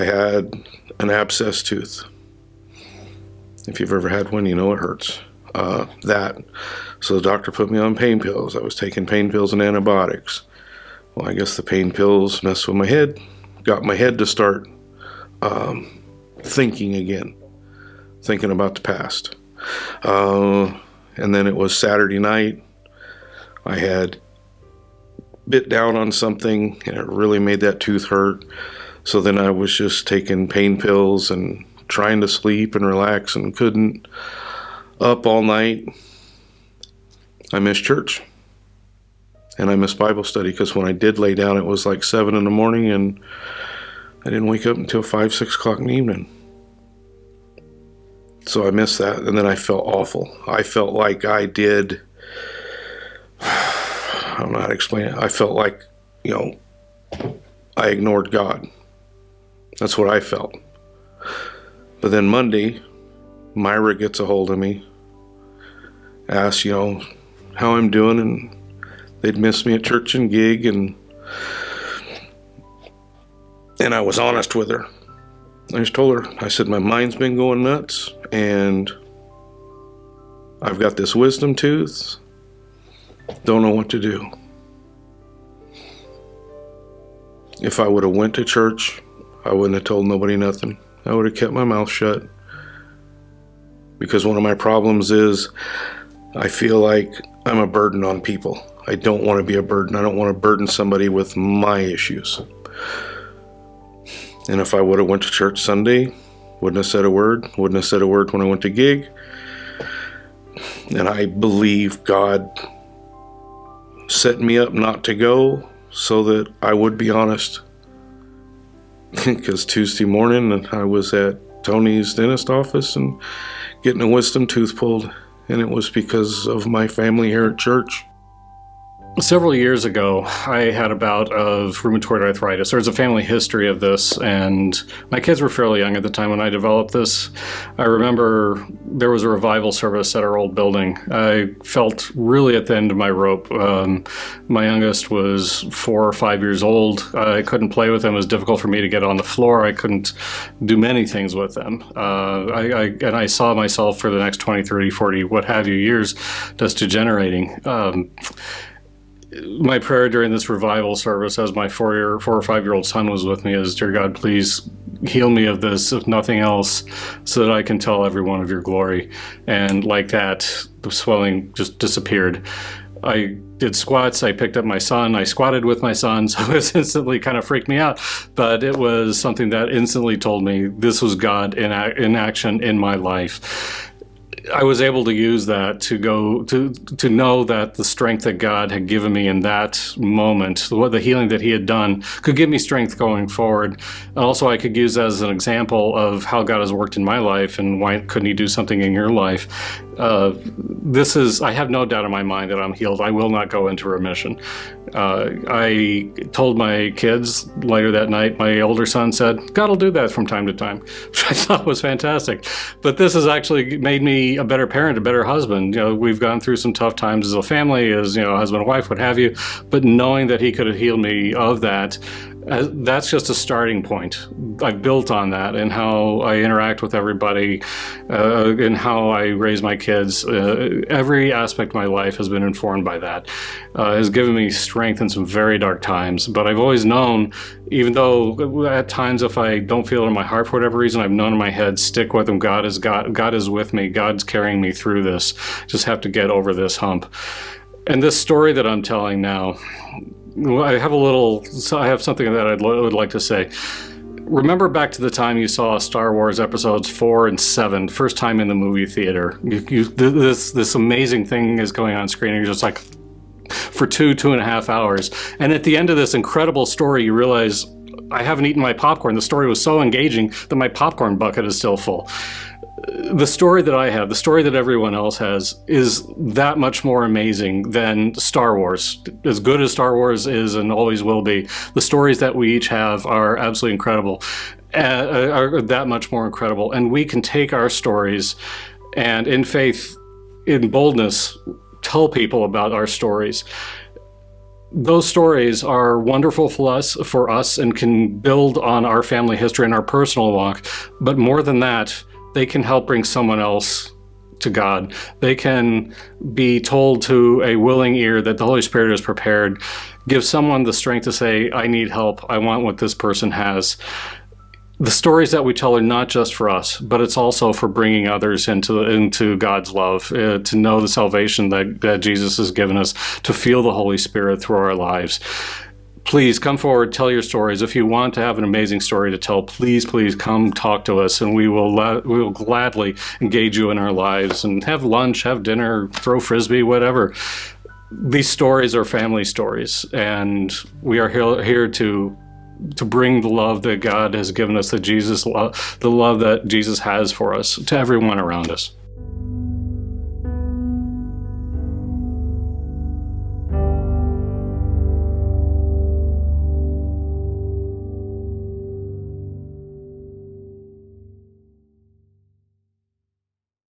I had an abscess tooth. If you've ever had one, you know it hurts. So the doctor put me on pain pills. I was taking pain pills and antibiotics. Well, I guess the pain pills messed with my head, got my head to start thinking again, thinking about the past. And then it was Saturday night. I had bit down on something and it really made that tooth hurt. So then I was just taking pain pills and trying to sleep and relax and couldn't. Up all night. I missed church. And I missed Bible study because when I did lay down, it was like 7 in the morning and I didn't wake up until 5, 6 o'clock in the evening. So I missed that, and then I felt awful. I felt like I did, I don't know how to explain it. I felt like, I ignored God. That's what I felt. But then Monday, Myra gets a hold of me, asks, how I'm doing, and they'd missed me at church and gig, and I was honest with her. I just told her, I said, my mind's been going nuts, and I've got this wisdom tooth, don't know what to do. If I would have went to church, I wouldn't have told nobody nothing. I would have kept my mouth shut. Because one of my problems is I feel like I'm a burden on people. I don't want to be a burden. I don't want to burden somebody with my issues. And if I would have went to church Sunday, wouldn't have said a word when I went to gig. And I believe God set me up not to go so that I would be honest. Because Tuesday morning I was at Tony's dentist office and getting a wisdom tooth pulled, and it was because of my family here at church. Several years ago, I had a bout of rheumatoid arthritis. There's a family history of this, and my kids were fairly young at the time when I developed this. I remember there was a revival service at our old building. I felt really at the end of my rope. My youngest was 4 or 5 years old. I couldn't play with him. It was difficult for me to get on the floor. I couldn't do many things with them. And I saw myself for the next 20, 30, 40, what have you years just degenerating. My prayer during this revival service as my 4 or 5 year old son was with me is, dear God, please heal me of this, if nothing else, so that I can tell everyone of your glory. And like that, the swelling just disappeared. I did squats. I picked up my son. I squatted with my son, so it instantly kind of freaked me out. But it was something that instantly told me this was God in action in my life. I was able to use that to go to know that the strength that God had given me in that moment, what the healing that he had done, could give me strength going forward. And also I could use that as an example of how God has worked in my life and why couldn't he do something in your life. I have no doubt in my mind that I'm healed. I will not go into remission. I told my kids later that night, my older son said, God will do that from time to time, which I thought was fantastic. But this has actually made me a better parent, a better husband. We've gone through some tough times as a family, as husband, wife, what have you. But knowing that he could have healed me of that, that's just a starting point. I've built on that and how I interact with everybody and how I raise my kids. Every aspect of my life has been informed by that. Has given me strength in some very dark times. But I've always known, even though at times if I don't feel it in my heart for whatever reason, I've known in my head, stick with him. God is with me. God's carrying me through this. Just have to get over this hump. And this story that I'm telling now, I have something that I would like to say. Remember back to the time you saw Star Wars episodes 4 and 7, first time in the movie theater. This amazing thing is going on screen, and you're just like, for 2.5 hours. And at the end of this incredible story, you realize, I haven't eaten my popcorn. The story was so engaging that my popcorn bucket is still full. The story that I have, the story that everyone else has, is that much more amazing than Star Wars. As good as Star Wars is and always will be, the stories that we each have are absolutely incredible, are that much more incredible. And we can take our stories and in faith, in boldness, tell people about our stories. those stories are wonderful for us and can build on our family history and our personal walk. But more than that, they can help bring someone else to God. They can be told to a willing ear that the Holy Spirit is prepared, give someone the strength to say, I need help. I want what this person has. The stories that we tell are not just for us, but it's also for bringing others into God's love, to know the salvation that Jesus has given us, to feel the Holy Spirit through our lives. Please come forward, tell your stories. If you want to have an amazing story to tell, please come talk to us, and we will gladly engage you in our lives and have lunch, have dinner, throw frisbee, whatever. These stories are family stories, and we are here to bring the love that God has given us, the love that Jesus has for us, to everyone around us.